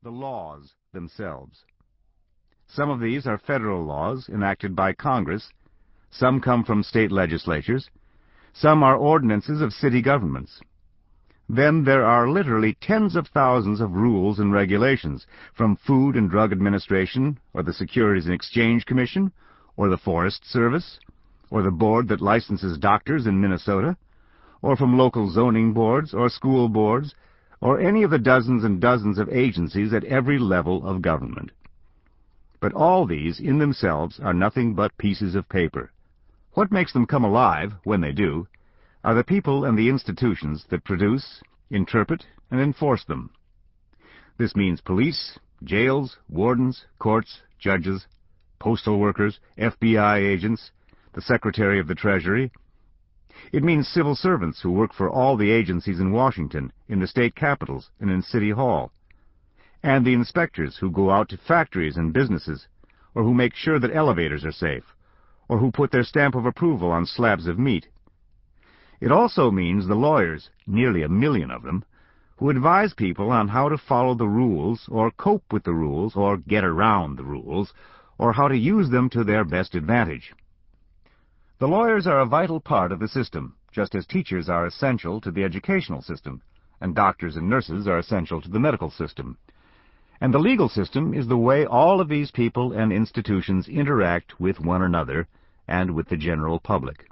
the laws themselves. Some of these are federal laws enacted by Congress, some come from state legislatures, some are ordinances of city governments. Then there are literally tens of thousands of rules and regulations from Food and Drug Administration, or the Securities and Exchange Commission, or the Forest Service, or the board that licenses doctors in Minnesota, or from local zoning boards or school boards, or any of the dozens and dozens of agencies at every level of government. But all these, in themselves, are nothing but pieces of paper. What makes them come alive, when they do, are the people and the institutions that produce, interpret, and enforce them. This means police, jails, wardens, courts, judges, postal workers, FBI agents, the Secretary of the Treasury. It means civil servants who work for all the agencies in Washington, in the state capitals, and in City Hall, and the inspectors who go out to factories and businesses, or who make sure that elevators are safe, or who put their stamp of approval on slabs of meat. It also means the lawyers, nearly 1 million of them, who advise people on how to follow the rules, or cope with the rules, or get around the rules, or how to use them to their best advantage. The lawyers are a vital part of the system, just as teachers are essential to the educational system, and doctors and nurses are essential to the medical system. And the legal system is the way all of these people and institutions interact with one another and with the general public.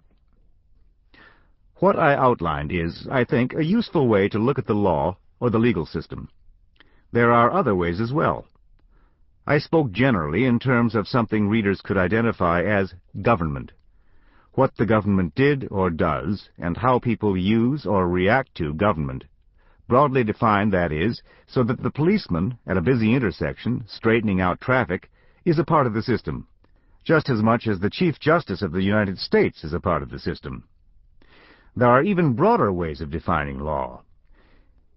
What I outlined is, I think, a useful way to look at the law or the legal system. There are other ways as well. I spoke generally in terms of something readers could identify as government. What the government did or does, and how people use or react to government. Broadly defined, that is, so that the policeman at a busy intersection, straightening out traffic, is a part of the system, just as much as the Chief Justice of the United States is a part of the system. There are even broader ways of defining law.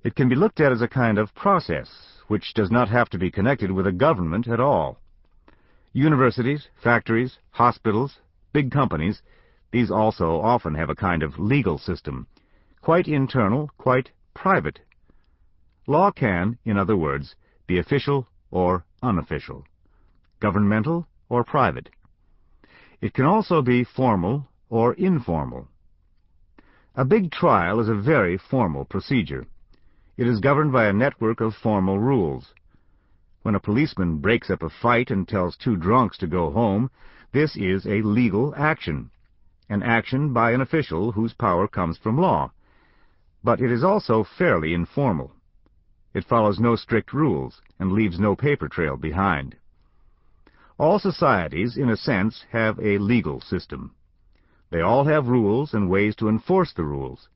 It can be looked at as a kind of process, which does not have to be connected with a government at all. Universities, factories, hospitals, big companies, these also often have a kind of legal system, quite internal, quite private. Law can, in other words, be official or unofficial, governmental or private. It can also be formal or informal. A big trial is a very formal procedure. It is governed by a network of formal rules. When a policeman breaks up a fight and tells 2 drunks to go home, this is a legal action, an action by an official whose power comes from law. But it is also fairly informal. It follows no strict rules and leaves no paper trail behind. All societies, in a sense, have a legal system. They all have rules and ways to enforce the rules.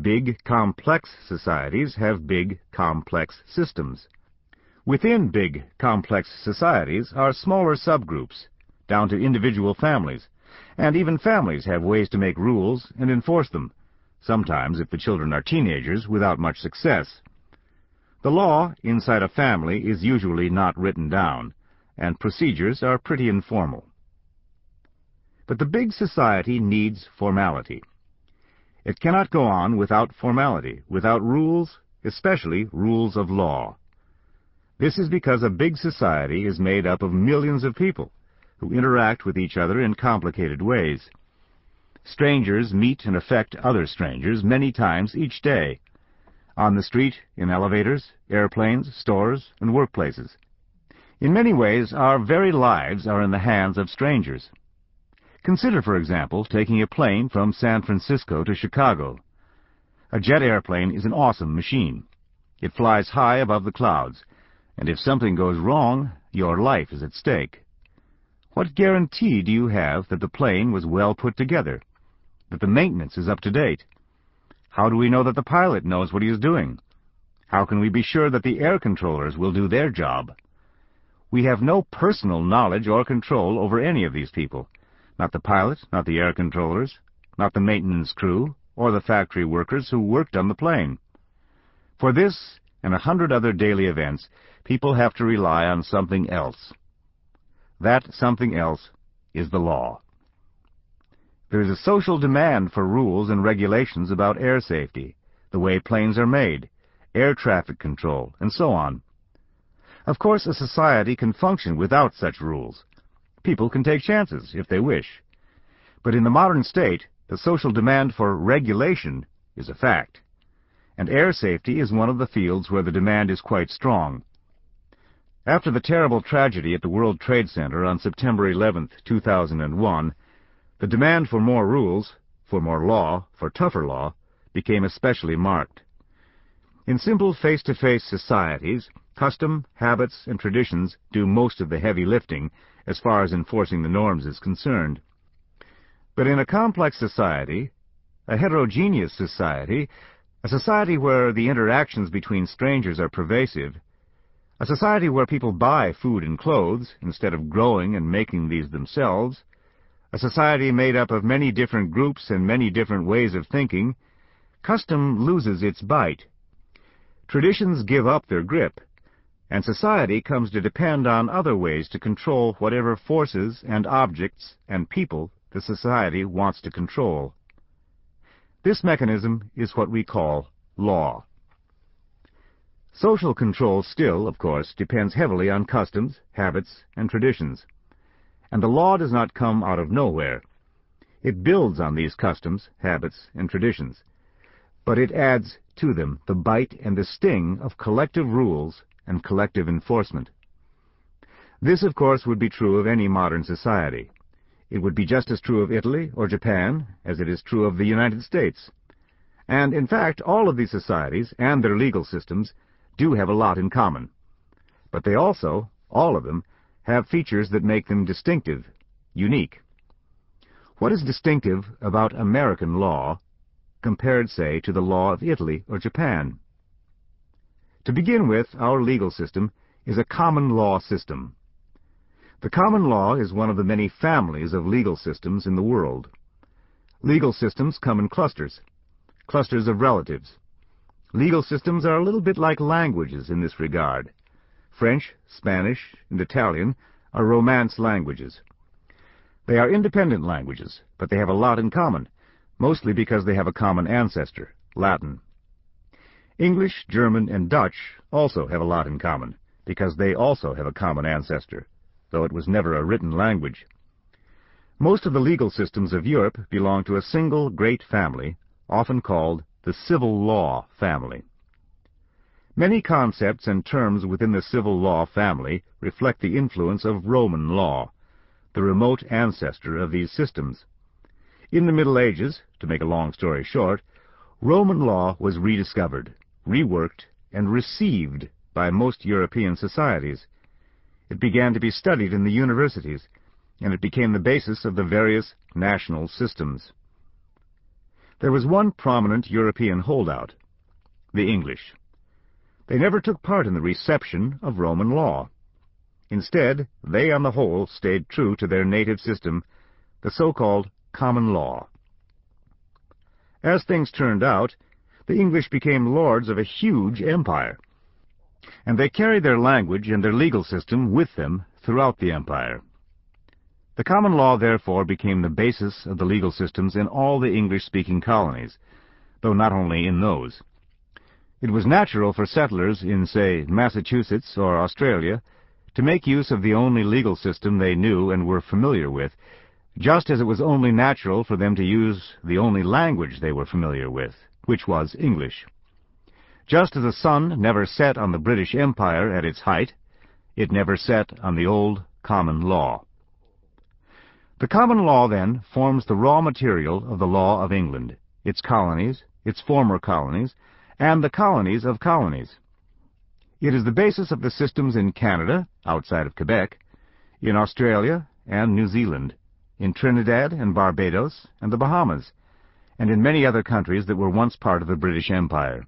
Big, complex societies have big, complex systems. Within big, complex societies are smaller subgroups, down to individual families, and even families have ways to make rules and enforce them, sometimes, if the children are teenagers, without much success. The law inside a family is usually not written down, and procedures are pretty informal. But the big society needs formality. It cannot go on without formality, without rules, especially rules of law. This is because a big society is made up of millions of people who interact with each other in complicated ways. Strangers meet and affect other strangers many times each day, on the street, in elevators, airplanes, stores, and workplaces. In many ways, our very lives are in the hands of strangers. Consider, for example, taking a plane from San Francisco to Chicago. A jet airplane is an awesome machine. It flies high above the clouds, and if something goes wrong, your life is at stake. What guarantee do you have that the plane was well put together, that the maintenance is up to date? How do we know that the pilot knows what he is doing? How can we be sure that the air controllers will do their job? We have no personal knowledge or control over any of these people. Not the pilot, not the air controllers, not the maintenance crew, or the factory workers who worked on the plane. For this and 100 other daily events, people have to rely on something else. That something else is the law. There is a social demand for rules and regulations about air safety, the way planes are made, air traffic control, and so on. Of course, a society can function without such rules. People can take chances if they wish. But in the modern state, the social demand for regulation is a fact. And air safety is one of the fields where the demand is quite strong. After the terrible tragedy at the World Trade Center on September 11, 2001, the demand for more rules, for more law, for tougher law, became especially marked. In simple face-to-face societies, custom, habits, and traditions do most of the heavy lifting as far as enforcing the norms is concerned. But in a complex society, a heterogeneous society, a society where the interactions between strangers are pervasive, a society where people buy food and clothes instead of growing and making these themselves, a society made up of many different groups and many different ways of thinking, custom loses its bite. Traditions give up their grip, and society comes to depend on other ways to control whatever forces and objects and people the society wants to control. This mechanism is what we call law. Social control still, of course, depends heavily on customs, habits, and traditions. And the law does not come out of nowhere. It builds on these customs, habits, and traditions. But it adds to them the bite and the sting of collective rules and collective enforcement. This, of course, would be true of any modern society. It would be just as true of Italy or Japan as it is true of the United States. And, in fact, all of these societies and their legal systems do have a lot in common. But they also, all of them, have features that make them distinctive, unique. What is distinctive about American law compared, say, to the law of Italy or Japan? To begin with, our legal system is a common law system. The common law is one of the many families of legal systems in the world. Legal systems come in clusters of relatives. Legal systems are a little bit like languages in this regard. French, Spanish, and Italian are Romance languages. They are independent languages, but they have a lot in common, mostly because they have a common ancestor, Latin. English, German, and Dutch also have a lot in common, because they also have a common ancestor, though it was never a written language. Most of the legal systems of Europe belong to a single great family, often called the civil law family. Many concepts and terms within the civil law family reflect the influence of Roman law, the remote ancestor of these systems. In the Middle Ages, to make a long story short, Roman law was rediscovered, reworked, and received by most European societies. It began to be studied in the universities, and it became the basis of the various national systems. There was one prominent European holdout, the English. They never took part in the reception of Roman law. Instead, they on the whole stayed true to their native system, the so-called common law. As things turned out, the English became lords of a huge empire, and they carried their language and their legal system with them throughout the empire. The common law, therefore, became the basis of the legal systems in all the English-speaking colonies, though not only in those. It was natural for settlers in, say, Massachusetts or Australia to make use of the only legal system they knew and were familiar with, just as it was only natural for them to use the only language they were familiar with, which was English. Just as the sun never set on the British Empire at its height, it never set on the old common law. The common law, then, forms the raw material of the law of England, its colonies, its former colonies, and the colonies of colonies. It is the basis of the systems in Canada, outside of Quebec, in Australia and New Zealand, in Trinidad and Barbados and the Bahamas, and in many other countries that were once part of the British Empire.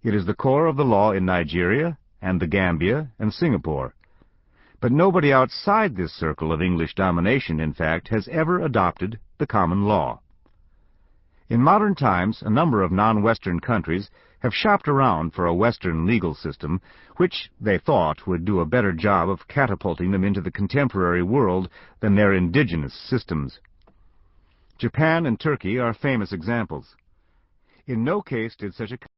It is the core of the law in Nigeria and the Gambia and Singapore. But nobody outside this circle of English domination, in fact, has ever adopted the common law. In modern times, a number of non-Western countries have shopped around for a Western legal system which they thought would do a better job of catapulting them into the contemporary world than their indigenous systems. Japan and Turkey are famous examples. In no case did such a